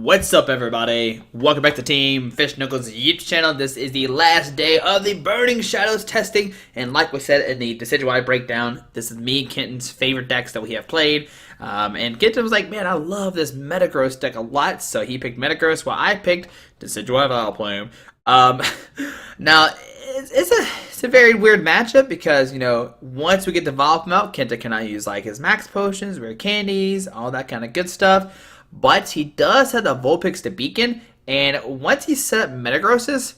What's up, everybody? Welcome back to Team FISHKNUCKLES YouTube channel. This is the last day of the Burning Shadows testing, and like we said in the Decidueye breakdown, this is me and Kenton's favorite decks that we have played. And Kenton was like, man, I love this Metagross deck a lot, so he picked Metagross while I picked Decidueye Vileplume. Now, it's a very weird matchup because, you know, once we get the Vileplume out, Kenton cannot use like his max potions, rare candies, all that kind of good stuff. But he does have the Vulpix to beacon, and once he set up Metagrosses,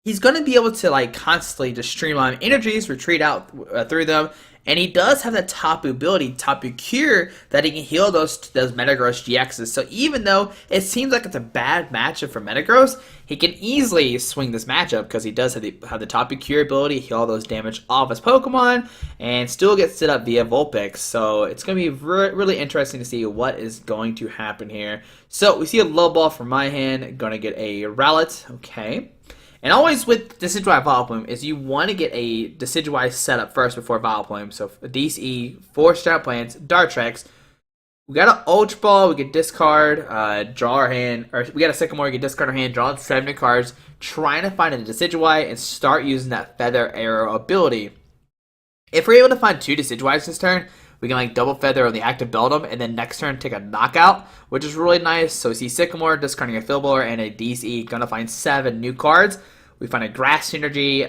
he's going to be able to like constantly just streamline energies, retreat out through them, and he does have that Tapu ability, Tapu Cure, that he can heal those Metagross GXs. So even though it seems like it's a bad matchup for Metagross, he can easily swing this matchup because he does have the Tapu Cure ability, heal all those damage off his Pokemon, and still get set up via Vulpix. So it's going to be really interesting to see what is going to happen here. So we see a low ball from my hand, going to get a Rowlet, okay. And always with Decidueye Vileplume is you want to get a Decidueye setup first before Vileplume. So DCE, 4 Star Plants, Dartrix. We got an Ultra Ball, we can discard, draw our hand, or we got a Sycamore, we can discard our hand, draw 7 cards, trying to find a Decidueye and start using that Feather Arrow ability. If we're able to find 2 Decidueyes this turn, we can like double Feather on the active Beldum, and then next turn take a knockout, which is really nice. So we see Sycamore, discarding a Fill Blower, and a DCE, gonna find 7 new cards. We find a Grass Synergy.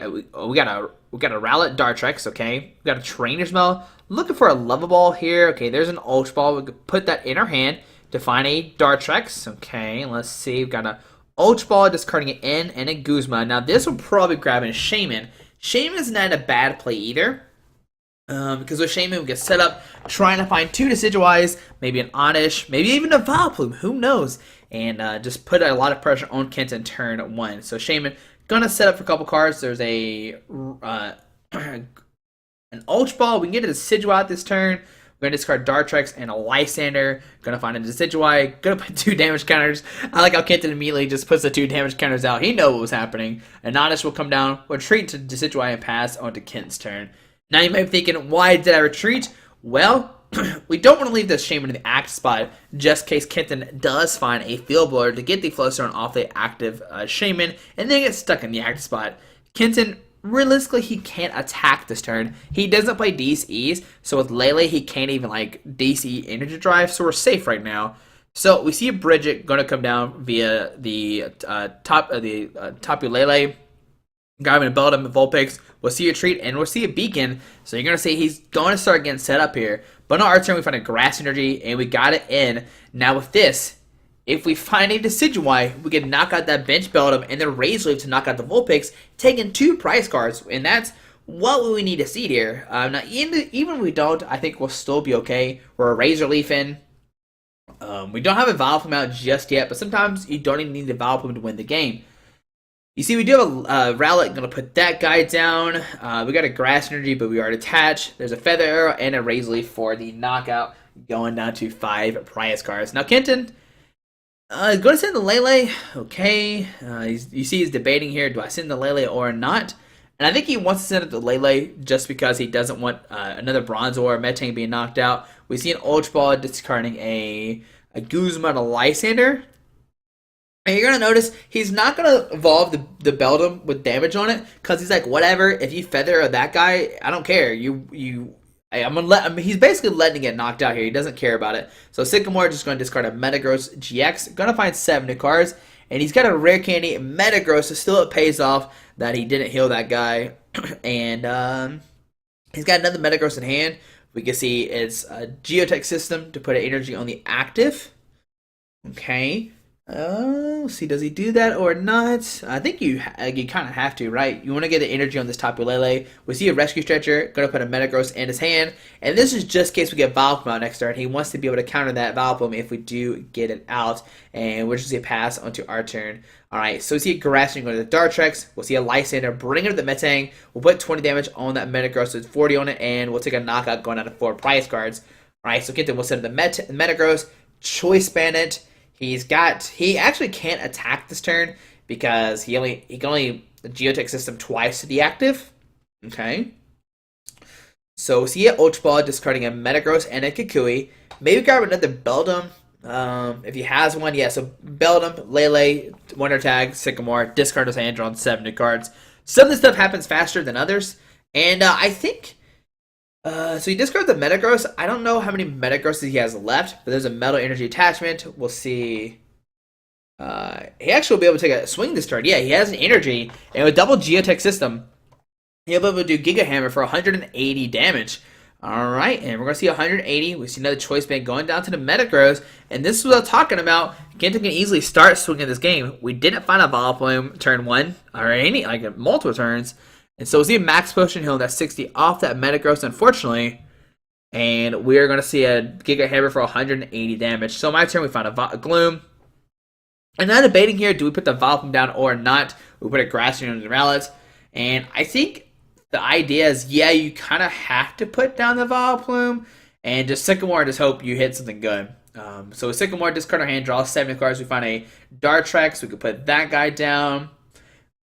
We got a Rowlet Dartrix. Okay, we got a Trainer's Mail. Looking for a Level Ball here. Okay, there's an Ultra Ball. We could put that in our hand to find a Dartrix. Okay, let's see. We've got a Ultra Ball, discarding it in, and a Guzma. Now this will probably grab a Shaman. Shaman's not a bad play either. Because with Shaman, we get set up trying to find 2 Decidueyes, maybe an Oddish, maybe even a Vileplume, who knows? And just put a lot of pressure on Kenton turn 1. So Shaman gonna set up for a couple cards. There's a an Ultra Ball. We can get a Decidueye out this turn. We're gonna discard Dartrix and a Lysander. Gonna find a Decidueye. Gonna put 2 damage counters. I like how Kenton immediately just puts the 2 damage counters out. He knows what was happening. An Oddish will come down, retreat to Decidueye, and pass on to Kenton's turn. Now you might be thinking, why did I retreat? Well, we don't want to leave this Shaman in the active spot just in case Kenton does find a Field Blower to get the Flowstone off the active Shaman and then get stuck in the active spot. Kenton, realistically, he can't attack this turn. He doesn't play DCEs, so with Lele, he can't even like DCE Energy Drive, so we're safe right now. So we see a Bridget going to come down via the Tapu Lele. Grabbing a Beldum, Vulpix, we'll see a Treat, and we'll see a Beacon. So you're going to say he's going to start getting set up here. But on our turn, we find a Grass Energy, and we got it in. Now with this, if we find a Decidueye, we can knock out that bench Beldum and then Razor Leaf to knock out the Vulpix, taking 2 prize cards. And that's what we need to see here. Now, even if we don't, I think we'll still be okay. We're a Razor Leaf in. We don't have a Vileplume out just yet, but sometimes you don't even need the Vileplume to win the game. You see, we do have a Rowlet. Going to put that guy down. We got a Grass Energy, but we are attached. There's a Feather Arrow and a Razor Leaf for the knockout, going down to 5 prize cards. Now, Kenton is going to send the Lele. Okay. You see he's debating here. Do I send the Lele or not? And I think he wants to send it to Lele just because he doesn't want another Bronzor or Metang being knocked out. We see an Ultra Ball discarding a Guzma and a Lysander. And you're going to notice he's not going to evolve the Beldum with damage on it because he's like, whatever, if you feather that guy, I don't care. He's basically letting it get knocked out here. He doesn't care about it. So Sycamore just going to discard a Metagross GX. Going to find 7 new cards. And he's got a rare candy, Metagross, so still it pays off that he didn't heal that guy. And he's got another Metagross in hand. We can see it's a Geotech system to put an energy on the active. Okay. See, does he do that or not? I think you kind of have to, right? You want to get the energy on this Tapu Lele. We see a Rescue Stretcher, going to put a Metagross in his hand, and this is just in case we get Vileplume out next turn. He wants to be able to counter that Vileplume if we do get it out, and we'll just see a pass onto our turn. Alright, so we see a Grass going to the Dartrix. We'll see a Lysander, bring it to the Metang. We'll put 20 damage on that Metagross, so it's 40 on it, and we'll take a knockout going out of 4 prize cards. Alright, so Kenton will send the Metagross, Choice Bandit. He actually can't attack this turn because he can only Geotech system twice to the active. Okay. So see an Ultra Ball discarding a Metagross and a Kukui. Maybe grab another Beldum. If he has one, yeah. So Beldum, Lele, Wonder Tag, Sycamore, discard his hand, drawn 7 new cards. Some of this stuff happens faster than others, and I think. So he discards the Metagross. I don't know how many Metagrosses he has left, but there's a Metal Energy attachment. We'll see. He actually will be able to take a swing this turn. Yeah, he has an energy, and with double Geotech system, he'll be able to do Giga Hammer for 180 damage. Alright, and we're going to see 180. We see another Choice Band going down to the Metagross. And this is what I'm talking about. Kenton can easily start swinging this game. We didn't find a Vileplume turn 1, or any, like multiple turns. And so we'll see a Max Potion heal that 60 off that Metagross, unfortunately. And we're going to see a Giga Hammer for 180 damage. So my turn, we found a Gloom. And now debating here, do we put the Vileplume down or not? We put a Grass Union in the Rowlet. And I think the idea is, yeah, you kind of have to put down the Vileplume and just Sycamore and just hope you hit something good. So with Sycamore, discard our hand, draw 7 cards. We find a Dartrex. We could put that guy down.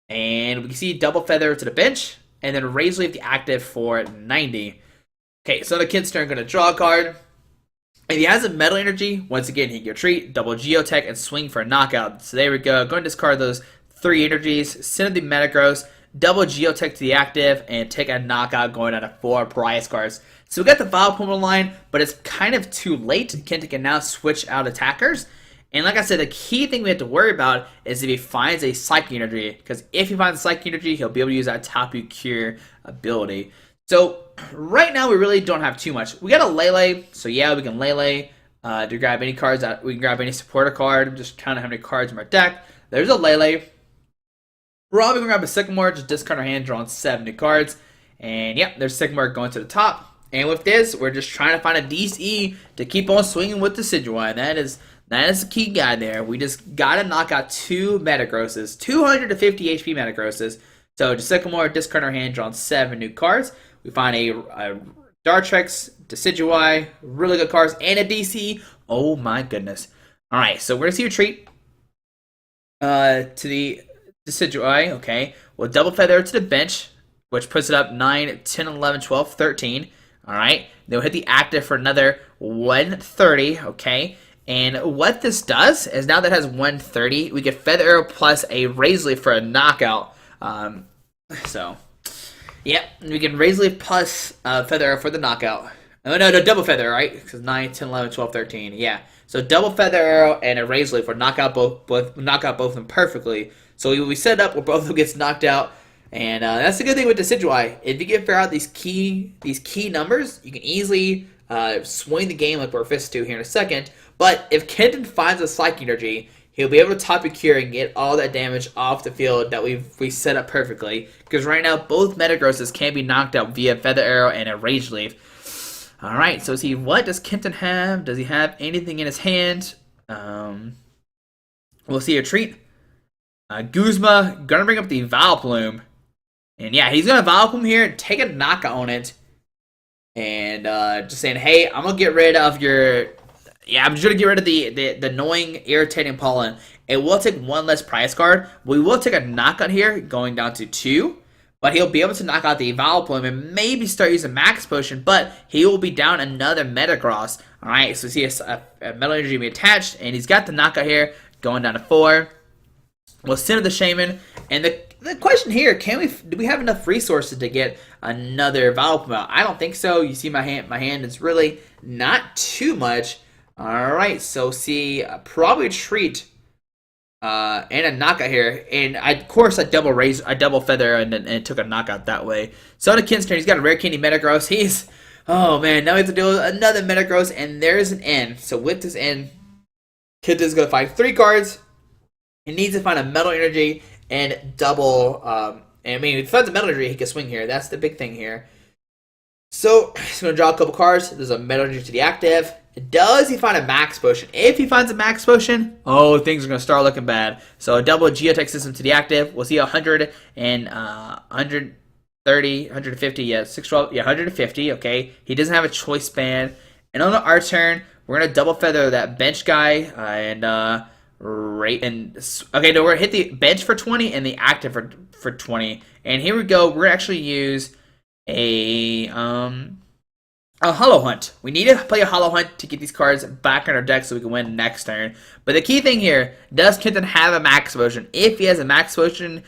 And we can see Double Feather to the bench. And then Razorleaf the active for 90. Okay, so the kid's turn, going to draw a card. If he has a Metal Energy, once again, he can retreat, double Geotech, and swing for a knockout. So there we go. Go and discard those 3 energies. Send the Metagross. Double Geotech to the active, and take a knockout going out of 4 prize cards. So we got the Vileplume line, but it's kind of too late. Kenton can now switch out attackers. And like I said, the key thing we have to worry about is if he finds a Psychic Energy. Because if he finds a Psychic Energy, he'll be able to use that Tapu Cure ability. So right now we really don't have too much. We got a Lele, so yeah, we can Lele to grab any cards. We can grab any supporter card. Just count how many cards in our deck. There's a Lele. Probably gonna grab a Sycamore, just discard our hand, drawing 7 new cards. And yep, there's Sycamore going to the top. And with this, we're just trying to find a DCE to keep on swinging with the Decidueye. That is the key guy there. We just gotta knock out 2 Metagrosses, 250 HP Metagrosses. So just Sycamore, discard our hand, drawing 7 new cards. We find a Dartrex, Decidueye, really good cards, and a DC. Oh my goodness. Alright, so we're gonna see a treat to the Decidueye, okay. We'll double feather to the bench, which puts it up 9, 10, 11, 12, 13. Alright. Then we'll hit the active for another 130, okay. And what this does is now that it has 130, we get Feather Arrow plus a Razorleaf for a knockout. So, yep, we can Razorleaf plus Feather Arrow for the knockout. Oh, no, double Feather, right? Because 9, 10, 11, 12, 13. Yeah. So double Feather Arrow and a Razorleaf will knock out both of them perfectly. So we set it up where both of them gets knocked out, and that's the good thing with Decidueye. If you can figure out these key numbers, you can easily swing the game like we're fist to here in a second. But if Kenton finds a Psychic Energy, he'll be able to Tapu Cure and get all that damage off the field that we set up perfectly. Because right now, both Metagrosses can be knocked out via Feather Arrow and a Razorleaf. Alright, so see, what does Kenton have? Does he have anything in his hand? We'll see a treat. Guzma, gonna bring up the Vileplume. And yeah, he's gonna Vileplume here and take a knockout on it. And just saying, hey, I'm gonna get rid of your... Yeah, I'm just gonna get rid of the annoying, irritating pollen. It will take 1 less prize card. We will take a knockout here, going down to 2. But he'll be able to knock out the Vileplume and maybe start using Max Potion, but he will be down another Metagross. Alright, so see a Metal Energy be attached, and he's got the knockout here, going down to 4. We'll send the Shaman, and the question here, do we have enough resources to get another Vileplume out? I don't think so. You see my hand is really not too much. Alright, so see, probably a treat and a knockout here. And of course I double feather and took a knockout that way. So on a Ken's turn, he's got a Rare Candy Metagross. Oh man, now we have to do another Metagross, and there's an end. So with this end, Kid is gonna find 3 cards. He needs to find a Metal Energy and double. I mean, if he finds a Metal Energy, he can swing here. That's the big thing here. So he's gonna draw a couple cards. There's a Metal Energy to the active. Does he find a Max Potion? If he finds a Max Potion, oh, things are gonna start looking bad. So a double Geotech system to the active. We'll see 100 and 130, 150. Yeah, 612. Yeah, 150. Okay, he doesn't have a choice band. And on our turn, we're gonna double feather that bench guy okay, no, we're gonna hit the bench for 20 and the active for 20. And here we go. We're gonna actually use a A Hollow Hunt. We need to play a Hollow Hunt to get these cards back in our deck so we can win next turn. But the key thing here, does Kenton have a max potion? If he has a max potion,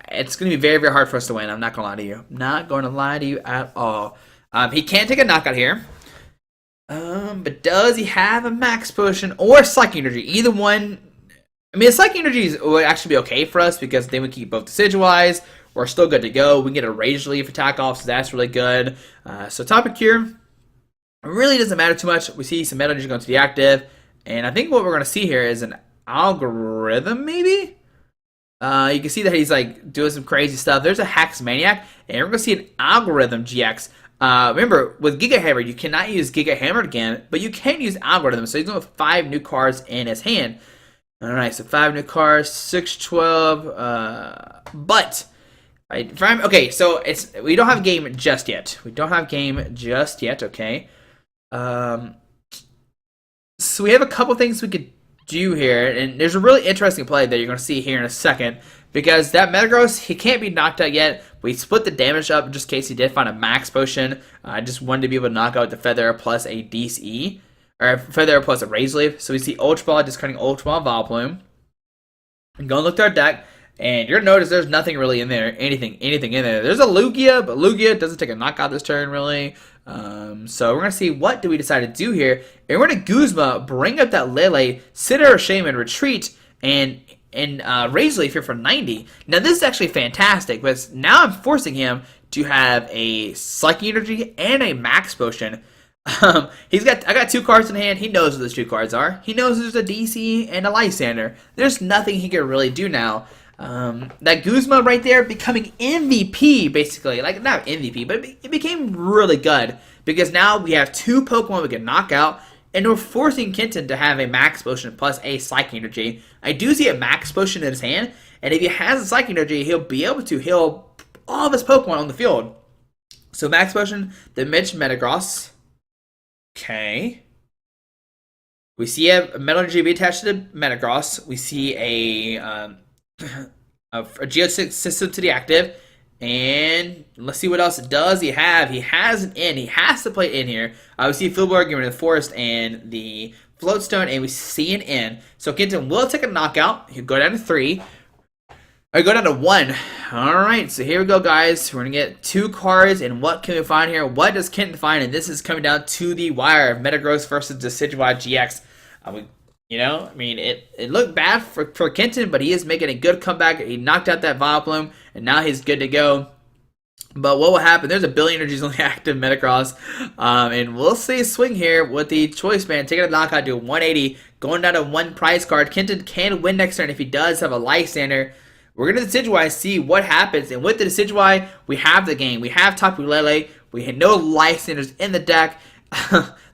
it's going to be very, very hard for us to win. I'm not going to lie to you. Not going to lie to you at all. He can take a knockout here. But does he have a max potion or Psychic Energy? Either one. I mean, Psychic Energy would actually be okay for us because then we keep both Decidueyes. We're still good to go. We can get a Rage Leaf attack off, so that's really good. So Topic Cure really doesn't matter too much. We see some Metal Energy going to the active. And I think what we're going to see here is an Algorithm, maybe? You can see that he's like doing some crazy stuff. There's a Hex Maniac, and we're going to see an Algorithm GX. Remember, with Giga Hammer, you cannot use Giga Hammer again, but you can use Algorithm. So he's going with 5 new cards in his hand. Alright, so 5 new cards, 6, 12, but... okay, so we don't have a game just yet. Okay. So we have a couple things we could do here, and there's a really interesting play that you're going to see here in a second, because that Metagross, he can't be knocked out yet. We split the damage up just in case he did find a max potion. I just wanted to be able to knock out the Feather plus a DCE, or Feather plus a Rage Leaf. So we see Ultra Ball, discarding Ultra Ball, Vileplume. And go and look at our deck, and you're going to notice there's nothing really in there, anything in there. There's a Lugia, but Lugia doesn't take a knockout this turn, really. So we're going to see what do we decide to do here. And we're going to Guzma, bring up that Lele, sit our Shaman, retreat, and Rage Leaf here for 90. Now this is actually fantastic, because now I'm forcing him to have a Psychic Energy and a Max Potion. I got 2 cards in hand. He knows what those 2 cards are. He knows there's a DC and a Lysander. There's nothing he can really do now. That Guzma right there becoming MVP, basically. Like, not MVP, but it became really good. Because now we have 2 Pokemon we can knock out, and we're forcing Kenton to have a Max Potion plus a Psychic Energy. I do see a Max Potion in his hand, and if he has a Psychic Energy, he'll be able to heal all of his Pokemon on the field. So Max Potion, the Metagross. Okay. We see a Metal Energy be attached to the Metagross. We see a Geotic System to the active. And let's see what else it does. He has an in. He has to play in here. We see Filborg giving the Forest and the Floatstone, and we see an in. So Kenton will take a knockout. He'll go down to 3. Or go down to 1. Alright, so here we go, guys. We're going to get 2 cards, and what can we find here? What does Kenton find? And this is coming down to the wire. Metagross versus Decidueye GX. It looked bad for Kenton, but he is making a good comeback. He knocked out that Vileplume, and now he's good to go. But what will happen? There's a billion energies on the active Metagross. And we'll see a swing here with the Choice Band taking a knockout to 180, going down to 1 prize card. Kenton can win next turn if he does have a Lysander. We're going to Decidueye, see what happens. And with the Decidueye, we have the game. We have Tapu Lele. We had no Lysanders in the deck.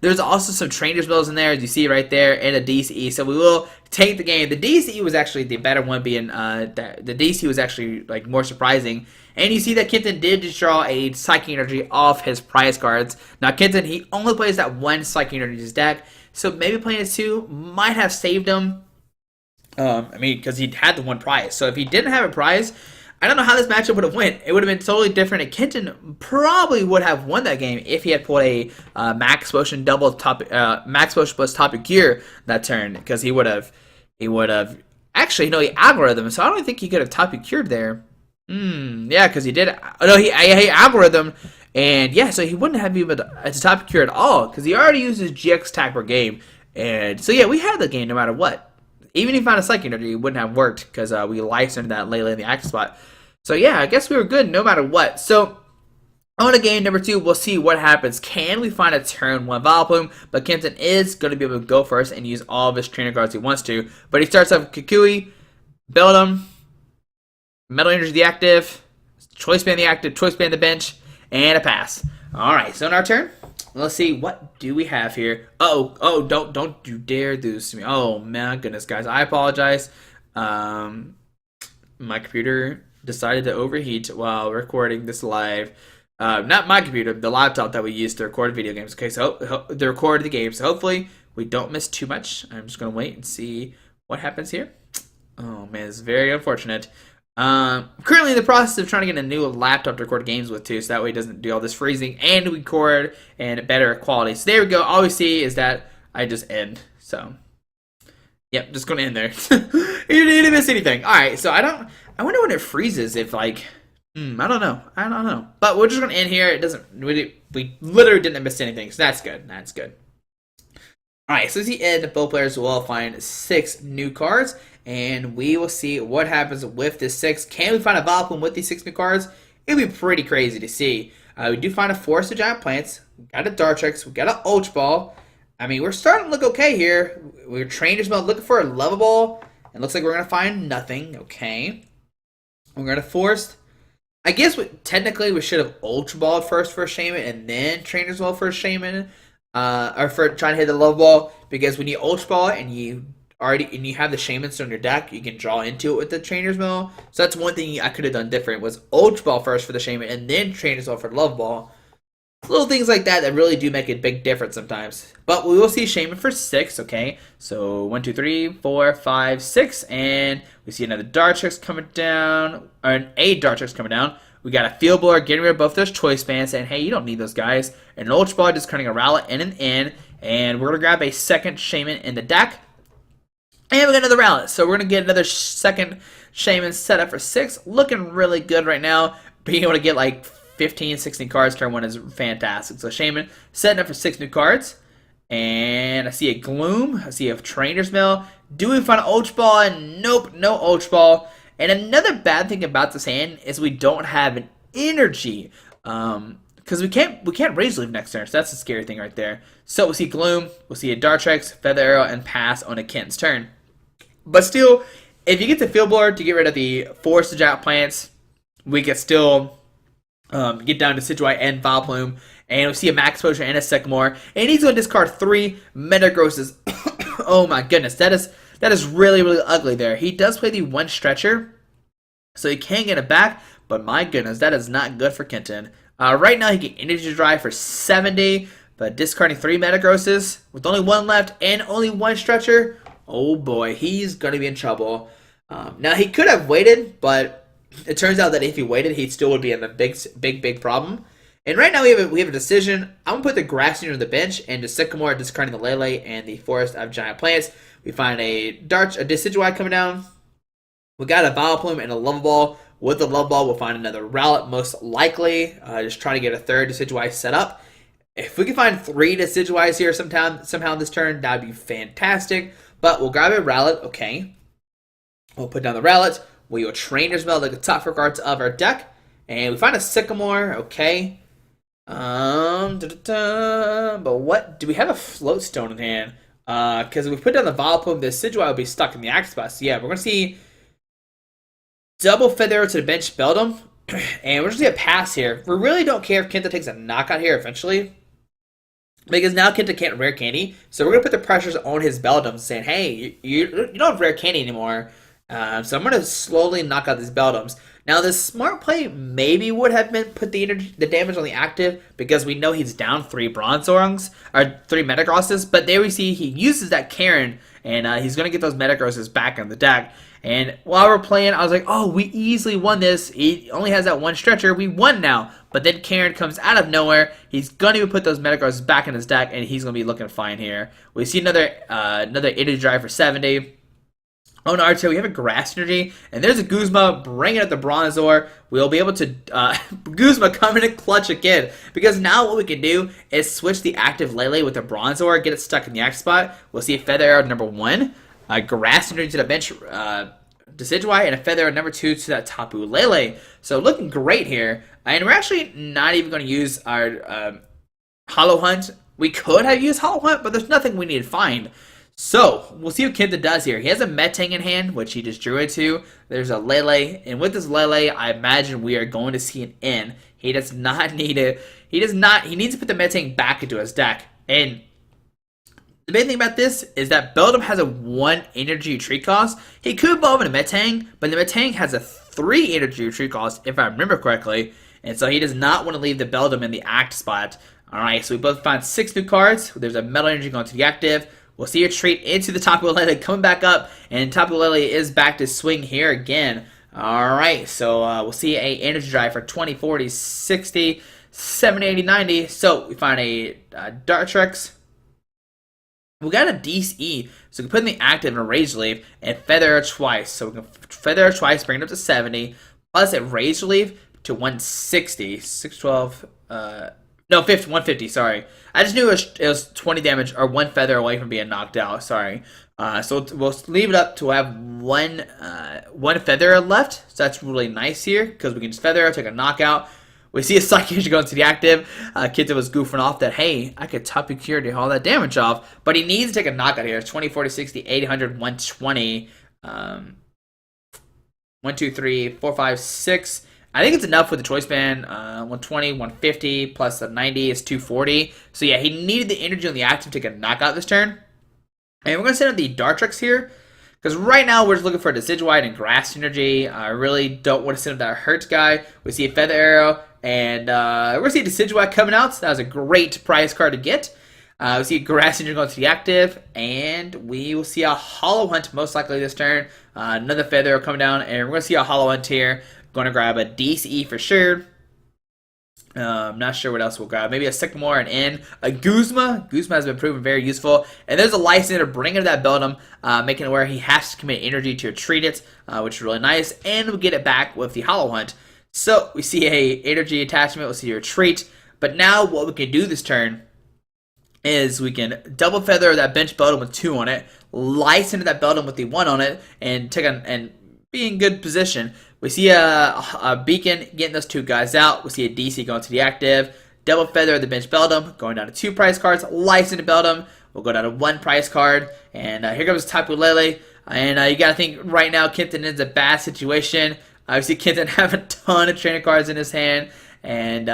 There's also some Trainer Spells in there, as you see right there, and a DCE. So we will take the game. The DCE was actually the better one, being the DCE was actually like more surprising. And you see that Kenton did just draw a Psychic Energy off his prize cards. Now Kenton, he only plays that 1 Psychic Energy in his deck, so maybe playing it 2 might have saved him. Because he had the 1 prize. So if he didn't have a prize, I don't know how this matchup would have went. It would have been totally different. And Kenton probably would have won that game if he had pulled a Max Potion Max Potion plus Topic Gear that turn, because he would have actually he Algorithm. So I don't think he could have Topic Cured there. Yeah, because he did. Oh no, he Algorithm, and yeah, so he wouldn't have even a Topic Cure at all because he already used his GX attack per game, and so yeah, we had the game no matter what. Even if he found a Psychic Energy, it wouldn't have worked because we licensed that Lele in the active spot. So yeah, I guess we were good no matter what. So on to game number 2, we'll see what happens. Can we find a turn 1 Vileplume? But Kenton is going to be able to go first and use all of his trainer cards he wants to. But he starts off with Kukui, Beldum, Metal Energy the active, Choice Band the active, Choice Band the bench, and a pass. Alright, so in our turn, let's see, what do we have here? Don't you dare do this to me. Oh my goodness, guys, I apologize. My computer decided to overheat while recording this live. Not my computer, the laptop that we use to record video games. Okay, so to record the game, so hopefully we don't miss too much. I'm just going to wait and see what happens here. Oh man, it's very unfortunate. Currently in the process of trying to get a new laptop to record games with too, so that way it doesn't do all this freezing and we record and better quality. So there we go. All we see is that I just end. So, yep, just gonna end there. You didn't miss anything. All right, so I wonder when it freezes if like, I don't know. But we're just gonna end here. It doesn't. We literally didn't miss anything, so that's good. That's good. Alright, so as the end, both players will find 6 new cards, and we will see what happens with this 6. Can we find a Vileplume with these 6 new cards? It'll be pretty crazy to see. We do find a Forest of Giant Plants, we got a Dartrix, we got an Ultra Ball. I mean, we're starting to look okay here. We're Trainers Mode looking for a Level Ball, and looks like we're going to find nothing. Okay. We're going to Forest. I guess technically we should have Ultra Ball first for a Shaman, and then Trainers Mode for a Shaman. Or for trying to hit the Level Ball, because when you Ultra Ball and you have the Shamans on your deck, you can draw into it with the Trainer's Mill. So that's one thing I could have done different, was Ultra Ball first for the Shaman and then Trainer's Mill for the Level Ball. Little things like that really do make a big difference sometimes. But we will see Shaman for 6, okay? So 1, 2, 3, 4, 5, 6, and we see another Dartrix coming down, or a Dartrix coming down. We got a Field Blower getting rid of both those Choice Bands, saying, hey, you don't need those guys. And an Ultra Ball discarding a Rowlet and an in. And we're going to grab a second Shaman in the deck. And we got another Rowlet. So we're going to get another second Shaman set up for 6. Looking really good right now. Being able to get like 15, 16 cards turn 1 is fantastic. So Shaman setting up for 6 new cards. And I see a Gloom. I see a Trainer's Mill. Do we find an Ultra Ball? And nope, no Ultra Ball. And another bad thing about this hand is we don't have an energy, because we can't Rage Leaf next turn. So that's the scary thing right there. So we'll see Gloom, we'll see a Dartrix, Feather Arrow, and pass on a Ken's turn. But still, if you get the Field Blower to get rid of the Forest of Giant Plants, we can still get down to Decidueye and Vileplume, and we see a Max Potion and a Sycamore, and he's going to discard 3 Metagrosses. Oh my goodness, that is really, really ugly there. He does play the 1 Stretcher, so he can get it back, but my goodness, that is not good for Kenton. Right now, he can Energy Drive for 70, but discarding 3 Metagrosses with only 1 left and only 1 Stretcher, oh boy, he's going to be in trouble. Now, he could have waited, but it turns out that if he waited, he still would be in a big problem. And right now, we have a decision. I'm going to put the Grass Unit on the bench, and the Sycamore discarding the Lele and the Forest of Giant Plants. We find a Decidueye coming down. We got a Vileplume and a Level Ball. With the Level Ball, we'll find another Rowlet, most likely. Just trying to get a 3rd Decidueye set up. If we can find 3 Decidueyes here somehow this turn, that would be fantastic. But we'll grab a Rowlet, okay. We'll put down the Rowlet. We will Trainer's Mill like the top 4 cards of our deck. And we find a Sycamore, okay. But what? Do we have a Float Stone in hand? Because if we put down the Vileplume, the Decidueye will be stuck in the Axe spot. So yeah, we're going to see double Feather Arrow to the bench, Beldum, and we're just going to pass here. We really don't care if Kenta takes a knockout here eventually, because now Kenta can't Rare Candy. So we're going to put the pressures on his Beldum, saying, hey, you don't have Rare Candy anymore. So I'm going to slowly knock out these Beldums. Now, the smart play maybe would have been put the damage on the active, because we know he's down 3 Bronzorgs, or 3 Metagrosses, but there we see he uses that Karen, and he's going to get those Metagrosses back in the deck. And while we're playing, I was like, oh, we easily won this. He only has that 1 Stretcher. We won now. But then Karen comes out of nowhere. He's going to put those Metagrosses back in his deck, and he's going to be looking fine here. We see another Energy Drive for 70. On our turn, we have a Grass Energy, and there's a Guzma bringing up the Bronzor. We'll be able to, Guzma coming in clutch again, because now what we can do is switch the active Lele with the Bronzor, get it stuck in the axe spot. We'll see a Feather Arrow number 1, a Grass Energy to the bench, Decidueye, and a Feather Arrow number 2 to that Tapu Lele. So looking great here, and we're actually not even going to use our Hollow Hunt. We could have used Hollow Hunt, but there's nothing we need to find. So, we'll see what Kenta does here. He has a Metang in hand, which he just drew it to. There's a Lele, and with this Lele, I imagine we are going to see an N. He does not need it. He needs to put the Metang back into his deck. And the main thing about this is that Beldum has a 1 energy retreat cost. He could evolve in a Metang, but the Metang has a 3 energy retreat cost, if I remember correctly. And so he does not want to leave the Beldum in the act spot. Alright, so we both find 6 new cards. There's a Metal Energy going to the active. We'll see a retreat into the Tapu Lele coming back up, and Tapu Lele is back to swing here again. Alright, so we'll see a energy drive for 20, 40, 60, 70, 80, 90. So we find a Dartrix. We got a DCE, so we can put in the active and a Rage Leaf and Feather twice. So we can Feather twice, bring it up to 70, plus a Rage Leaf to 160. 612, no, 50, 150, sorry. I just knew it was 20 damage or one Feather away from being knocked out, sorry. So we'll leave it up to have one Feather left, so that's really nice here, because we can just Feather, take a knockout. We see a Psychic going to the active. Kitten was goofing off that, hey, I could Tapu Cure to all that damage off. But he needs to take a knockout here. 20, 40, 60, 80, 100, 120. 1, 2, 3, 4, 5, 6. I think it's enough with the Choice Band. 120, 150, plus the 90 is 240. So yeah, he needed the energy on the active to take a knockout this turn. And we're going to send out the Dartrix here. Because right now we're just looking for a Decidueye and Grass Energy. I really don't want to send out that Hurts guy. We see a Feather Arrow. And we're going to see Decidueye coming out. So that was a great prize card to get. We see Grass Energy going to the active. And we will see a Hollow Hunt most likely this turn. Another Feather Arrow coming down. And we're going to see a Hollow Hunt here. Going to grab a DCE for sure. I'm not sure what else we'll grab. Maybe a Sycamore and N. A Guzma. Guzma has been proven very useful. And there's a License to bring into that Beldum, making it where he has to commit energy to treat it, which is really nice. And we'll get it back with the Hollow Hunt. So we see a energy attachment. We'll see a retreat. But now what we can do this turn is we can double feather that bench Beldum with 2 on it, license that Beldum with the 1 on it, and be in good position. We see a Beacon getting those 2 guys out. We see a DC going to the active. Double Feather the bench Beldum, going down to 2 prize cards. License Beldum, we'll go down to 1 prize card. And here comes Tapu Lele. And you got to think right now Kenton is a bad situation. We see Kenton have a ton of trainer cards in his hand. And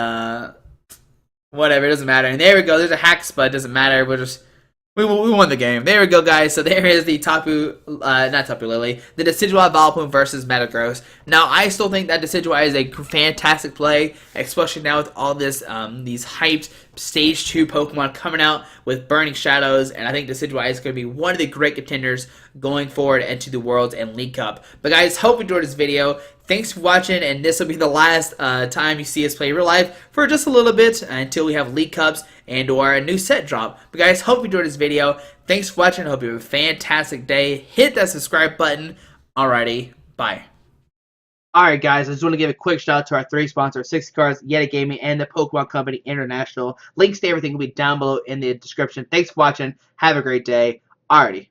whatever, it doesn't matter. And there we go. There's a Hack Spud, doesn't matter. We won the game. There we go, guys. So there is the not Tapu Lele, the Decidueye Vileplume versus Metagross. Now, I still think that Decidueye is a fantastic play, especially now with all this these hyped Stage 2 Pokemon coming out with Burning Shadows, and I think Decidueye is going to be one of the great contenders going forward into the Worlds and League Cup. But guys, hope you enjoyed this video. Thanks for watching, and this will be the last time you see us play real life for just a little bit until we have League Cups and or a new set drop. But guys, hope you enjoyed this video. Thanks for watching. Hope you have a fantastic day. Hit that subscribe button. Alrighty, bye. Alright guys, I just want to give a quick shout out to our 3 sponsors, 60 Cards, Yeti Gaming, and the Pokemon Company International. Links to everything will be down below in the description. Thanks for watching. Have a great day. Alrighty.